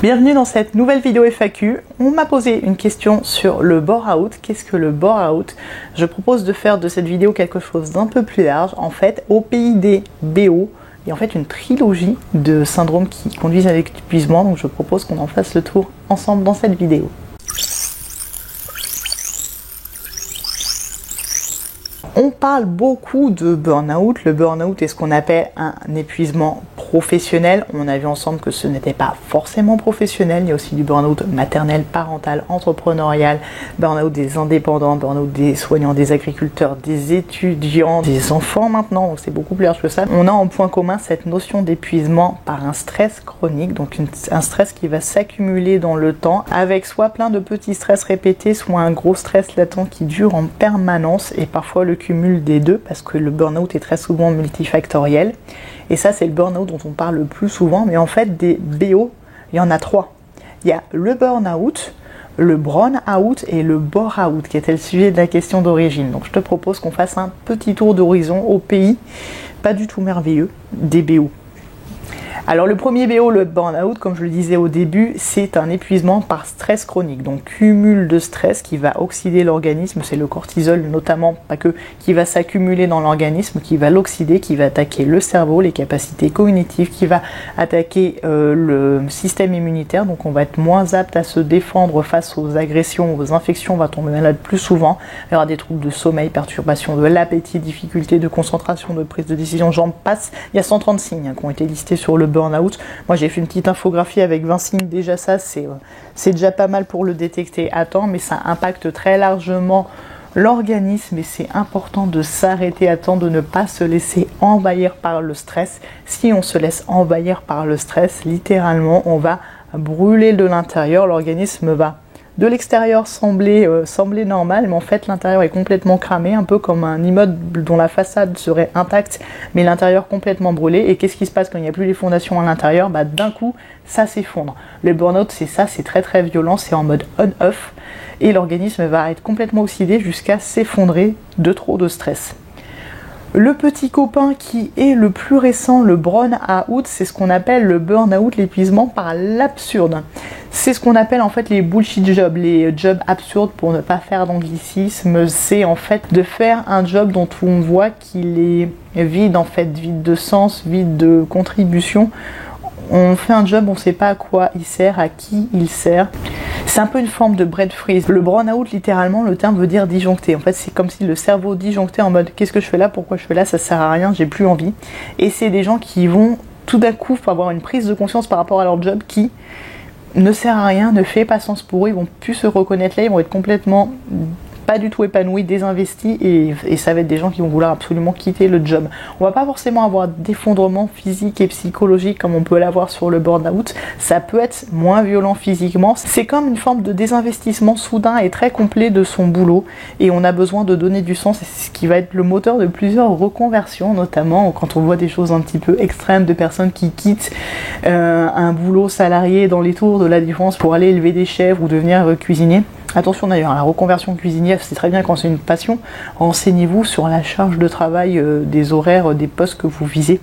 Bienvenue dans cette nouvelle vidéo FAQ. On m'a posé une question sur le bore-out. Qu'est-ce que le bore-out? Je propose de faire de cette vidéo quelque chose d'un peu plus large. En fait, au pays des BO, il y a en fait une trilogie de syndromes qui conduisent à l'épuisement. Donc je propose qu'on en fasse le tour ensemble dans cette vidéo. On parle beaucoup de burn-out. Le burn-out est ce qu'on appelle un épuisement professionnel. On a vu ensemble que ce n'était pas forcément professionnel. Il y a aussi du burn-out maternel, parental, entrepreneurial, burn-out des indépendants, burn-out des soignants, des agriculteurs, des étudiants, des enfants maintenant. Donc c'est beaucoup plus large que ça. On a en point commun cette notion d'épuisement par un stress chronique, donc un stress qui va s'accumuler dans le temps avec soit plein de petits stress répétés, soit un gros stress latent qui dure en permanence et parfois le cumul des deux parce que le burn-out est très souvent multifactoriel. Et ça, c'est le burn-out dont on parle le plus souvent. Mais en fait, des BO, il y en a trois. Il y a le burn-out, le brown-out et le bore-out, qui était le sujet de la question d'origine. Donc, je te propose qu'on fasse un petit tour d'horizon au pays, pas du tout merveilleux, des BO. Alors le premier BO, le burn-out, comme je le disais au début, c'est un épuisement par stress chronique, donc cumul de stress qui va oxyder l'organisme, c'est le cortisol notamment, pas que, qui va s'accumuler dans l'organisme, qui va l'oxyder, qui va attaquer le cerveau, les capacités cognitives, qui va attaquer le système immunitaire, donc on va être moins apte à se défendre face aux agressions, aux infections, on va tomber malade plus souvent, il y aura des troubles de sommeil, perturbation de l'appétit, difficultés de concentration, de prise de décision, j'en passe, il y a 130 signes qui ont été listés sur le burn-out. Moi j'ai fait une petite infographie avec 20 signes, déjà ça c'est déjà pas mal pour le détecter à temps, mais ça impacte très largement l'organisme et c'est important de s'arrêter à temps, de ne pas se laisser envahir par le stress. Si on se laisse envahir par le stress, littéralement on va brûler de l'intérieur, l'organisme va de l'extérieur sembler normal, mais en fait l'intérieur est complètement cramé, un peu comme un immeuble dont la façade serait intacte, mais l'intérieur complètement brûlé. Et qu'est-ce qui se passe quand il n'y a plus les fondations à l'intérieur? D'un coup, ça s'effondre. Le burn-out, c'est ça, c'est très très violent, c'est en mode on-off, et l'organisme va être complètement oxydé jusqu'à s'effondrer de trop de stress. Le petit copain qui est le plus récent, le brown-out, c'est ce qu'on appelle le burn-out, l'épuisement par l'absurde. C'est ce qu'on appelle en fait les bullshit jobs, les jobs absurdes pour ne pas faire d'anglicisme. C'est en fait de faire un job dont on voit qu'il est vide en fait, vide de sens, vide de contribution. On fait un job, on ne sait pas à quoi il sert, à qui il sert. C'est un peu une forme de bread freeze. Le burn-out, littéralement, le terme veut dire disjoncter. En fait, c'est comme si le cerveau disjonctait en mode qu'est-ce que je fais là, pourquoi je fais là, ça sert à rien, j'ai plus envie. Et c'est des gens qui vont tout d'un coup avoir une prise de conscience par rapport à leur job qui ne sert à rien, ne fait pas sens pour eux, ils vont plus se reconnaître là, ils vont être complètement pas du tout épanouis, désinvestis et ça va être des gens qui vont vouloir absolument quitter le job. On va pas forcément avoir d'effondrement physique et psychologique comme on peut l'avoir sur le burn-out, ça peut être moins violent physiquement, c'est comme une forme de désinvestissement soudain et très complet de son boulot et on a besoin de donner du sens et c'est ce qui va être le moteur de plusieurs reconversions, notamment quand on voit des choses un petit peu extrêmes de personnes qui quittent un boulot salarié dans les tours de la Défense pour aller élever des chèvres ou devenir cuisinier. Attention d'ailleurs, la reconversion cuisinière, c'est très bien quand c'est une passion. Renseignez-vous sur la charge de travail, des horaires, des postes que vous visez.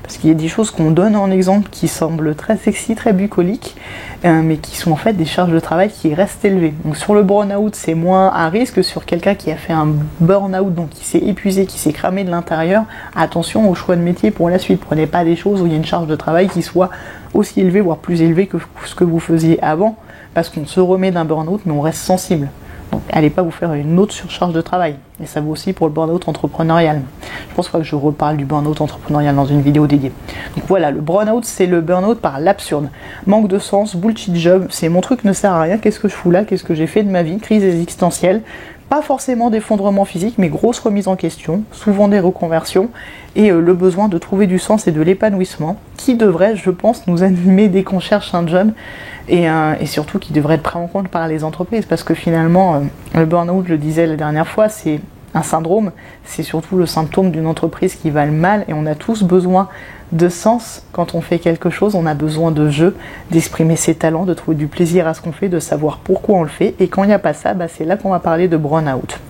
Parce qu'il y a des choses qu'on donne en exemple qui semblent très sexy, très bucoliques, mais qui sont en fait des charges de travail qui restent élevées. Donc sur le burn-out, c'est moins à risque que sur quelqu'un qui a fait un burn-out, donc qui s'est épuisé, qui s'est cramé de l'intérieur. Attention au choix de métier pour la suite. Prenez pas des choses où il y a une charge de travail qui soit aussi élevée, voire plus élevée que ce que vous faisiez avant. Parce qu'on se remet d'un burn-out, mais on reste sensible. Donc, allez pas vous faire une autre surcharge de travail. Et ça vaut aussi pour le burn-out entrepreneurial. Je pense pas que je reparle du burn-out entrepreneurial dans une vidéo dédiée. Donc voilà, le burn-out, c'est le burn-out par l'absurde. Manque de sens, bullshit job, c'est mon truc ne sert à rien, qu'est-ce que je fous là, qu'est-ce que j'ai fait de ma vie, crise existentielle. Pas forcément d'effondrement physique, mais grosse remise en question, souvent des reconversions, et le besoin de trouver du sens et de l'épanouissement, qui devrait, je pense, nous animer dès qu'on cherche un job, et surtout qui devrait être pris en compte par les entreprises, parce que finalement, le burn-out, je le disais la dernière fois, c'est un syndrome, c'est surtout le symptôme d'une entreprise qui va mal, et on a tous besoin de sens quand on fait quelque chose, on a besoin de jeu, d'exprimer ses talents, de trouver du plaisir à ce qu'on fait, de savoir pourquoi on le fait, et quand il n'y a pas ça, c'est là qu'on va parler de burn-out.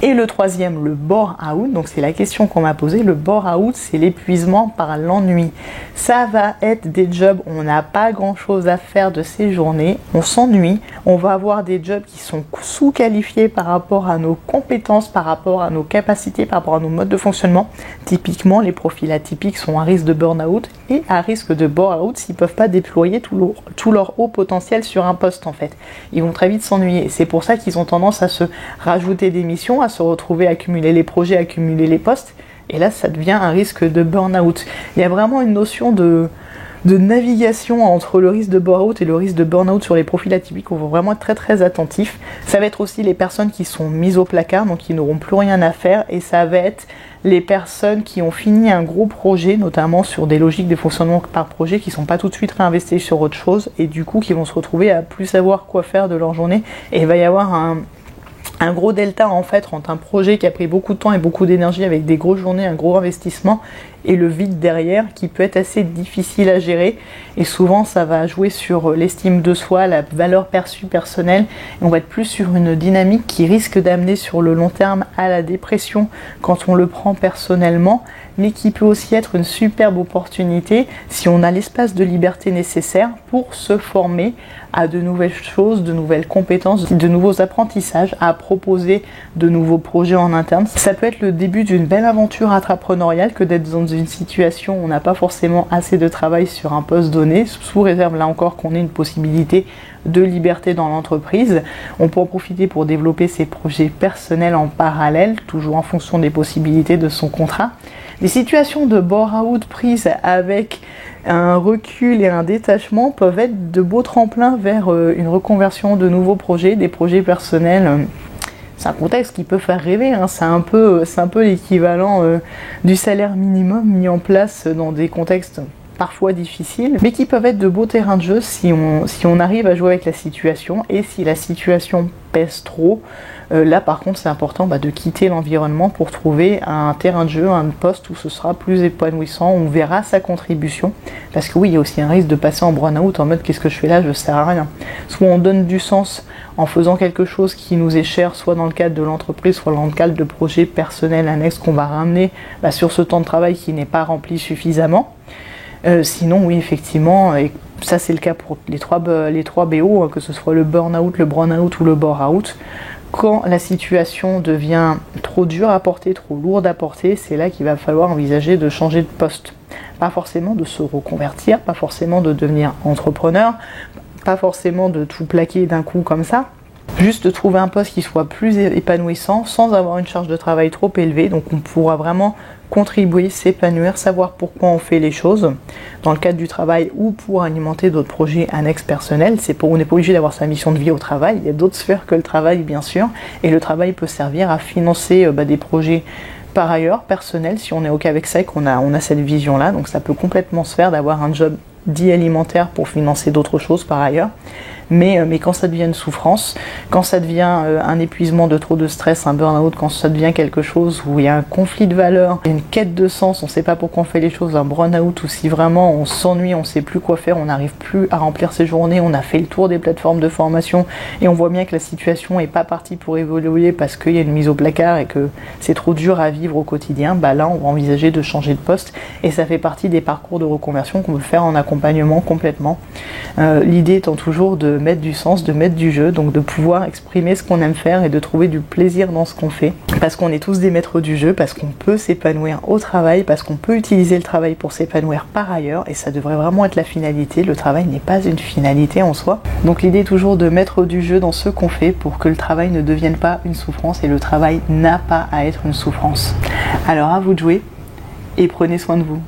Et le troisième, le bore-out, donc c'est la question qu'on m'a posée. Le bore-out, c'est l'épuisement par l'ennui. Ça va être des jobs où on n'a pas grand-chose à faire de ces journées, on s'ennuie, on va avoir des jobs qui sont sous-qualifiés par rapport à nos compétences, par rapport à nos capacités, par rapport à nos modes de fonctionnement. Typiquement, les profils atypiques sont à risque de burn-out et à risque de bore-out s'ils ne peuvent pas déployer tout leur haut potentiel sur un poste en fait. Ils vont très vite s'ennuyer. C'est pour ça qu'ils ont tendance à se rajouter des missions, à se retrouver à accumuler les projets, à accumuler les postes. Et là, ça devient un risque de burn-out. Il y a vraiment une notion de navigation entre le risque de burn-out et le risque de burn-out sur les profils atypiques. On va vraiment être très très attentif. Ça va être aussi les personnes qui sont mises au placard, donc qui n'auront plus rien à faire. Et ça va être les personnes qui ont fini un gros projet, notamment sur des logiques de fonctionnement par projet, qui ne sont pas tout de suite réinvesties sur autre chose et du coup qui vont se retrouver à plus savoir quoi faire de leur journée. Et il va y avoir un gros delta en fait entre un projet qui a pris beaucoup de temps et beaucoup d'énergie avec des grosses journées, un gros investissement et le vide derrière qui peut être assez difficile à gérer et souvent ça va jouer sur l'estime de soi, la valeur perçue personnelle et on va être plus sur une dynamique qui risque d'amener sur le long terme à la dépression quand on le prend personnellement, mais qui peut aussi être une superbe opportunité si on a l'espace de liberté nécessaire pour se former à de nouvelles choses, de nouvelles compétences, de nouveaux apprentissages, à proposer de nouveaux projets en interne. Ça peut être le début d'une belle aventure entrepreneuriale que d'être dans une situation où on n'a pas forcément assez de travail sur un poste donné, sous réserve là encore qu'on ait une possibilité de liberté dans l'entreprise. On peut en profiter pour développer ses projets personnels en parallèle, toujours en fonction des possibilités de son contrat. Les situations de bore-out prises avec un recul et un détachement peuvent être de beaux tremplins vers une reconversion de nouveaux projets, des projets personnels. C'est un contexte qui peut faire rêver, hein. C'est un peu l'équivalent du salaire minimum mis en place dans des contextes parfois difficiles, mais qui peuvent être de beaux terrains de jeu si on arrive à jouer avec la situation et si la situation pèse trop. Là par contre c'est important de quitter l'environnement pour trouver un terrain de jeu, un poste où ce sera plus épanouissant, on verra sa contribution, parce que oui il y a aussi un risque de passer en burn-out en mode qu'est-ce que je fais là, je sers à rien. Soit on donne du sens en faisant quelque chose qui nous est cher, soit dans le cadre de l'entreprise, soit dans le cadre de projets personnels annexes qu'on va ramener sur ce temps de travail qui n'est pas rempli suffisamment. Sinon oui effectivement, et ça c'est le cas pour les trois BO, que ce soit le burn-out, le burn-out ou le bore-out. Quand la situation devient trop dure à porter, trop lourde à porter, c'est là qu'il va falloir envisager de changer de poste. Pas forcément de se reconvertir, pas forcément de devenir entrepreneur, pas forcément de tout plaquer d'un coup comme ça. Juste de trouver un poste qui soit plus épanouissant sans avoir une charge de travail trop élevée. Donc on pourra vraiment contribuer, s'épanouir, savoir pourquoi on fait les choses dans le cadre du travail ou pour alimenter d'autres projets annexes personnels. On n'est pas obligé d'avoir sa mission de vie au travail. Il y a d'autres sphères que le travail bien sûr. Et le travail peut servir à financer des projets par ailleurs personnels si on est ok avec ça et qu'on a cette vision là. Donc ça peut complètement se faire d'avoir un job dit alimentaire pour financer d'autres choses par ailleurs. Mais quand ça devient une souffrance, quand ça devient un épuisement de trop de stress, un burn-out, quand ça devient quelque chose où il y a un conflit de valeurs, une quête de sens, on ne sait pas pourquoi on fait les choses, un burn-out, ou si vraiment on s'ennuie, on ne sait plus quoi faire, on n'arrive plus à remplir ses journées, on a fait le tour des plateformes de formation et on voit bien que la situation n'est pas partie pour évoluer parce qu'il y a une mise au placard et que c'est trop dur à vivre au quotidien, là on va envisager de changer de poste et ça fait partie des parcours de reconversion qu'on peut faire en accompagnement complètement. L'idée étant toujours de mettre du sens, de mettre du jeu, donc de pouvoir exprimer ce qu'on aime faire et de trouver du plaisir dans ce qu'on fait, parce qu'on est tous des maîtres du jeu, parce qu'on peut s'épanouir au travail, parce qu'on peut utiliser le travail pour s'épanouir par ailleurs, et ça devrait vraiment être la finalité. Le travail n'est pas une finalité en soi, donc l'idée est toujours de mettre du jeu dans ce qu'on fait pour que le travail ne devienne pas une souffrance, et le travail n'a pas à être une souffrance. Alors à vous de jouer et prenez soin de vous.